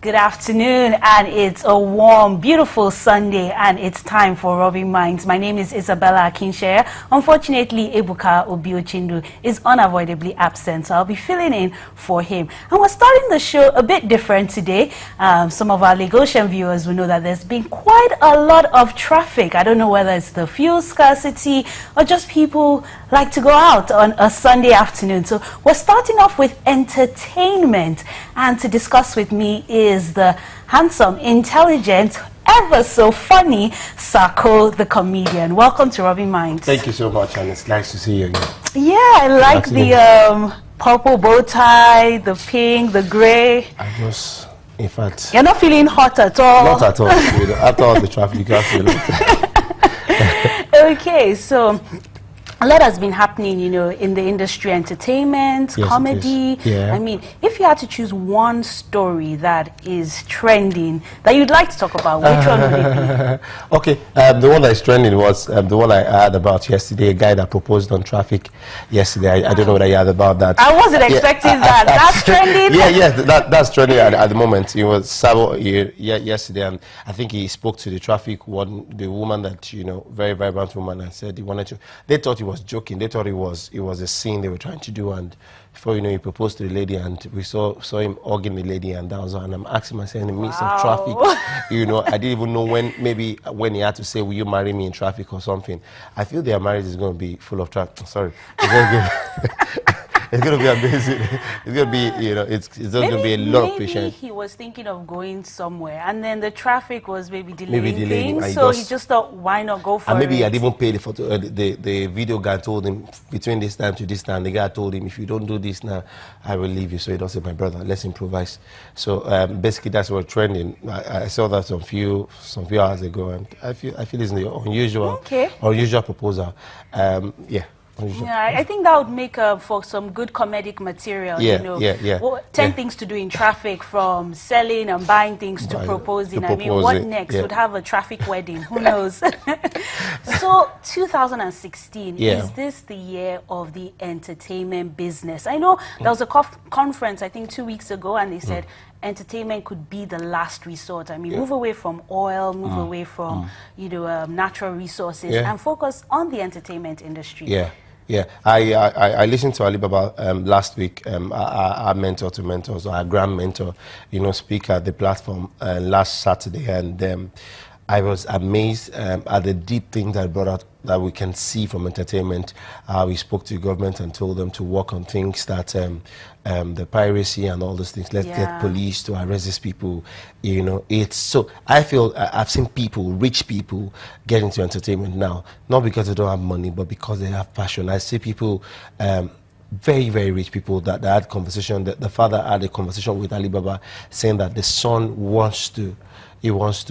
Good afternoon, and it's a warm, beautiful Sunday, and it's time for Rubbin Minds. My name is Isabella Akinshare. Unfortunately, Ebuka Obiochindu is unavoidably absent, so I'll be filling in for him. And we're starting the show a bit different today. Some of our Lagosian viewers will know that there's been quite a lot of traffic. I don't know whether it's the fuel scarcity or just people like to go out on a Sunday afternoon. So we're starting off with entertainment, and to discuss with me is the handsome, intelligent, ever so funny SACO, the comedian. Welcome to Rubbin Minds. Thank you so much, and it's nice to see you again. Yeah, I like the purple bow tie, the pink, the gray. I just, in fact, you're not feeling hot at all. Not at all. After all the traffic, you can't feel it. Okay, so a lot has been happening, you know, in the industry, entertainment, yes, comedy. Yeah. I mean, if you had to choose one story that is trending that you'd like to talk about, which one would it be? Okay, the one that is trending was the one I heard about yesterday, a guy that proposed on traffic yesterday. I don't know whether you heard about that. I wasn't expecting that. That's trending? That's trending at the moment. It was SACO yesterday, and I think he spoke to the traffic the woman that, you know, very vibrant woman, and said he wanted to. They thought he was joking. They thought it was a scene they were trying to do, and before you know, he proposed to the lady, and we saw him hugging the lady, and that was all. And I'm asking myself, in the midst of traffic, you know, I didn't even know when he had to say, "Will you marry me?" in traffic or something. I feel their marriage is going to be full of traffic. Sorry, it's going to be amazing. It's going to be, you know, it's just going to be a lot of patience. Maybe he was thinking of going somewhere, and then the traffic was maybe delaying things, so he just thought, why not go for it? And maybe he had even paid the photo. The video guy told him, between this time to this time, the guy told him, if you don't do this now, I will leave you. So he don't say, my brother, let's improvise. So basically, that's what trending. I saw that some few hours ago, and I feel it's an unusual proposal. Yeah, I think that would make for some good comedic material, you know. 10 things to do in traffic, from selling and buying things to proposing. I mean, what next? Would have a traffic wedding, who knows? So 2016, is this the year of the entertainment business? I know there was a conference, I think 2 weeks ago, and they said entertainment could be the last resort. I mean, move away from oil, move away from, you know, natural resources, and focus on the entertainment industry. I listened to Alibaba last week, our mentor to mentors, our grand mentor, you know, speak at the platform last Saturday, and I was amazed at the deep things that brought out that we can see from entertainment. We spoke to the government and told them to work on things that the piracy and all those things. Let's get police to arrest these people. You know, it's so. I feel I've seen people, rich people, get into entertainment now, not because they don't have money, but because they have passion. I see people. Very, very rich people that had conversation. The father had a conversation with Alibaba, saying that the son wants to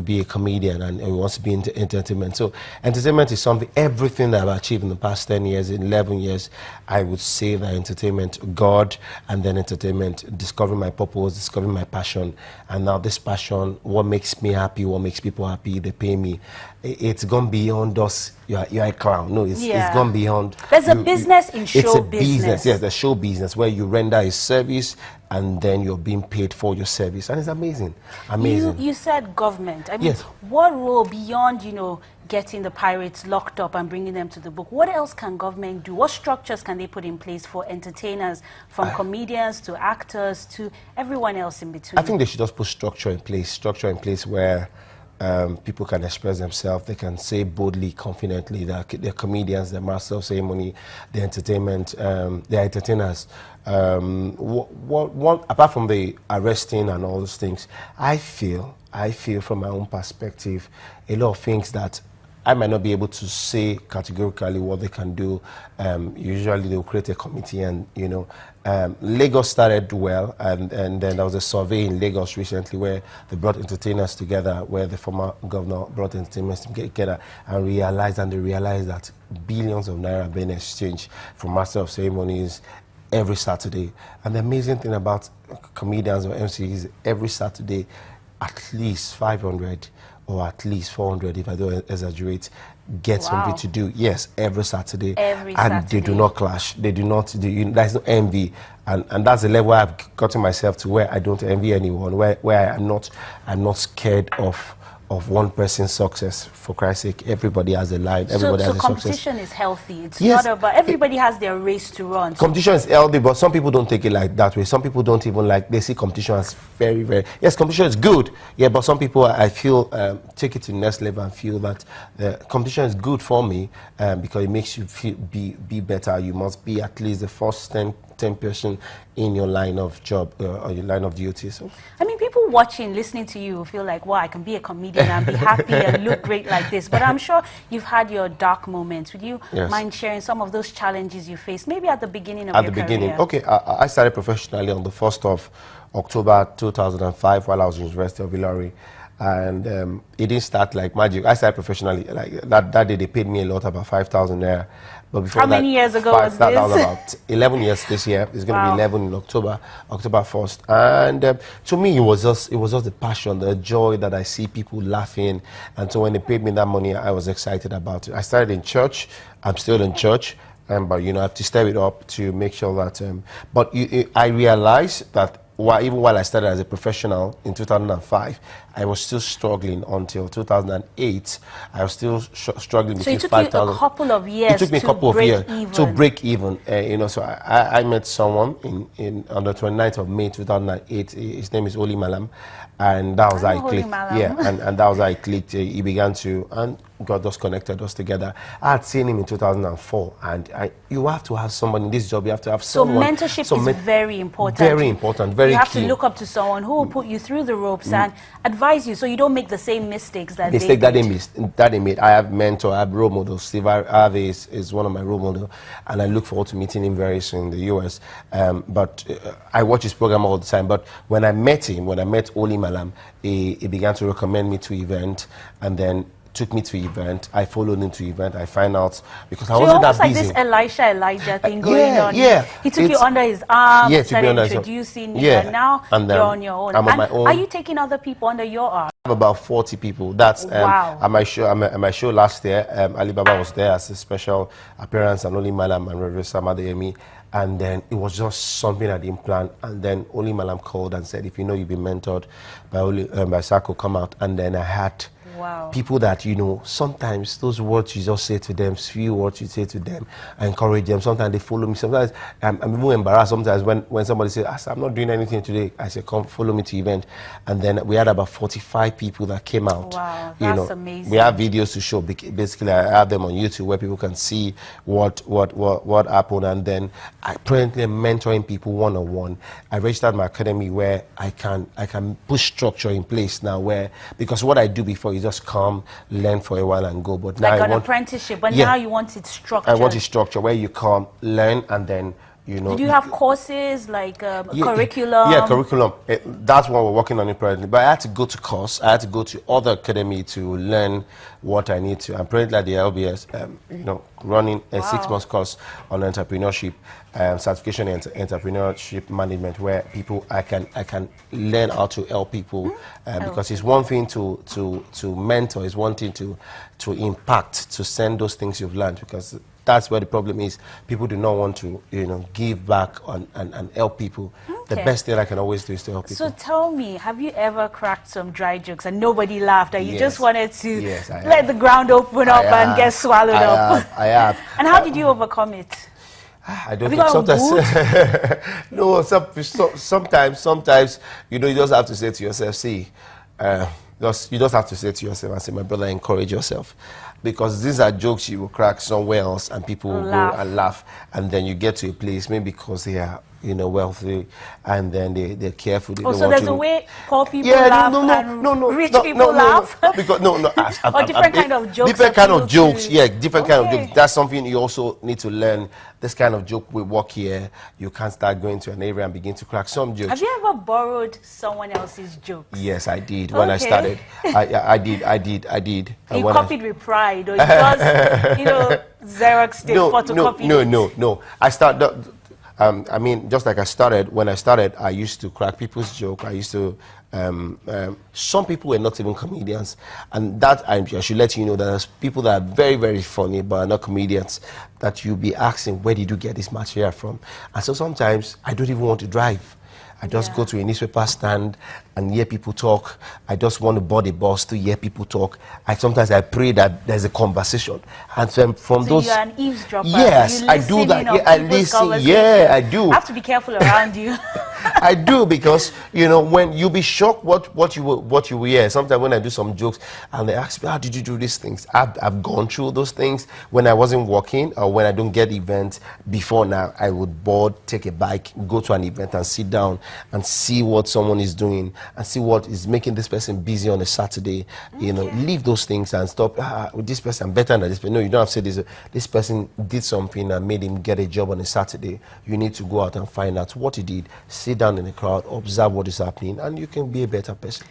be a comedian, and he wants to be into entertainment. So entertainment is something, everything that I've achieved in the past 10 years, 11 years, I would say that entertainment, God, and then entertainment, discovering my purpose, discovering my passion. And now this passion, what makes me happy, what makes people happy, they pay me. It's gone beyond us. You're a clown. No, it's gone beyond. There's a business in show business. It's a business, yes, the show business, where you render a service and then you're being paid for your service. And it's amazing. Amazing. You said government. I mean, what role beyond, you know, getting the pirates locked up and bringing them to the book, what else can government do? What structures can they put in place for entertainers, from comedians to actors to everyone else in between? I think they should just put structure in place where people can express themselves. They can say boldly, confidently that they're comedians, they're master of ceremony, they're entertainment, they're entertainers. Apart from the arresting and all those things, I feel from my own perspective, a lot of things that I might not be able to say categorically what they can do. Usually they'll create a committee, and, you know, Lagos started well, and then there was a survey in Lagos recently where they brought entertainers together, where the former governor brought entertainers together and they realized that billions of naira being exchanged from master of ceremonies every Saturday. And the amazing thing about comedians or MCs, every Saturday, at least 500 or at least 400, if I don't exaggerate, get something to do. Yes, every Saturday. Every and Saturday. They do not clash. They do not. There's no envy. and that's the level I've gotten myself to, where I don't envy anyone, where I'm not scared of one person's success. For Christ's sake, everybody has a line. Everybody has a competition success. Is healthy. It's yes, not about everybody has their race to run. Competition is healthy, but some people don't take it like that way. Some people don't even they see competition as very, very, yes, competition is good, yeah, but some people, I feel, take it to the next level and feel that competition is good for me, because it makes you feel be better. You must be at least the first 10 person in your line of job or your line of duty. So I mean, people watching, listening to you feel like, wow, I can be a comedian and be happy and look great like this. But I'm sure you've had your dark moments. Would you mind sharing some of those challenges you faced, maybe at the beginning of your career? At the beginning, okay. I started professionally on the 1st of October 2005 while I was in University of Ilori. And it didn't start like magic. I started professionally. Like that day, they paid me a lot, about 5,000 naira. But before how many years ago was this? That was about 11 years this year. It's going to be 11 in October 1st. And to me, it was just the passion, the joy that I see people laughing. And so when they paid me that money, I was excited about it. I started in church. I'm still in church. But I have to step it up to make sure that. I realized that even while I started as a professional in 2005, I was still struggling until 2008. I was still struggling between 5,000. So it took you a couple of years. It took me a couple of years to break even. So I met someone in on the 29th of May 2008. His name is Oli Malam, and that was how it clicked. Yeah, and that was how it clicked. He began to, and God just connected us together. I had seen him in 2004, and you have to have someone in this job. You have to have someone. So mentorship is very important. Very important. Very key. You have to look up to someone who will put you through the ropes and advise you, so you don't make the same mistakes that they made. I have mentor. I have role models. Steve Harvey is one of my role models, and I look forward to meeting him very soon in the US. But I watch his program all the time. But when I met him, when I met Oli Malam, he began to recommend me to event, and then took me to event. I followed him to event. I find out because I wasn't that busy. Like this Elijah thing going on. Yeah. He took you under his arm, started introducing you, and now you're on your own. I'm on my own. Are you taking other people under your arm? I have about 40 people. That's wow. At my show last year. Alibaba was there as a special appearance, and Oli Malam and Reverend Samadeyemi. And then it was just something I didn't plan. And then Oli Malam called and said, if you know you've been mentored by SACO, come out. And then I had people that, sometimes those words you just say to them, few words you say to them, I encourage them. Sometimes they follow me. Sometimes I'm even embarrassed sometimes when somebody says, I'm not doing anything today. I say, come follow me to event. And then we had about 45 people that came out. Wow, that's amazing. We have videos to show. Basically, I have them on YouTube where people can see what happened. And then I currently am mentoring people one-on-one. I registered my academy where I can put structure in place now, because what I do before is just come, learn for a while and go. But now like an apprenticeship, but now you want it structured. I want it structured where you come, learn, and then Did you have courses like curriculum? Yeah, curriculum. That's what we're working on it presently. But I had to go to course. I had to go to other academy to learn what I need to. I'm presently at the LBS, running a 6-month course on entrepreneurship, certification in entrepreneurship management, where I can learn how to help people. Because it's one thing to mentor, it's one thing to impact, to send those things you've learned. Because that's where the problem is. People do not want to, give back and help people. Okay. The best thing I can always do is to help people. So tell me, have you ever cracked some dry jokes and nobody laughed, and you just wanted to let the ground open up and get swallowed up? I have. And how did you overcome it? I don't think sometimes. No, sometimes you just have to say to yourself, see, you just have to say to yourself and say, my brother, encourage yourself. Because these are jokes you will crack somewhere else and people will go and laugh. And then you get to a place, maybe because they are, wealthy, and then they're careful. They don't so want there's a way poor people laugh and rich people laugh? Because, or different kind of jokes. Different kind of jokes, different kind of jokes. That's something you also need to learn. This kind of joke will work here. You can't start going to an area and begin to crack some jokes. Have you ever borrowed someone else's jokes? Yes, I did. When I started, I did. You copied with pride, or you just, Xerox did photocopy? No. I started. Just like when I started, I used to crack people's joke. I used to some people were not even comedians, and that I should let you know that there's people that are very, very funny but are not comedians, that you'll be asking, where did you get this material from? And so sometimes I don't even want to drive. I just go to a newspaper stand and hear people talk. I just want to board a bus to hear people talk. Sometimes I pray that there's a conversation. And from so those... you're an eavesdropper. Yes, I do that. Yeah, I listen. Yeah, I do. I have to be careful around you. I do, because you know, when you'll be shocked what you will hear. Sometimes when I do some jokes and they ask me, how did you do these things? I've gone through those things when I wasn't working, or when I don't get events. Before now, I would board, take a bike, go to an event and sit down and see what someone is doing and see what is making this person busy on a Saturday. You know, leave those things and stop. With this person, I'm better than this person. No, you don't have to say this. This person did something and made him get a job on a Saturday. You need to go out and find out what he did. Sit down in the crowd, observe what is happening, and you can be a better person.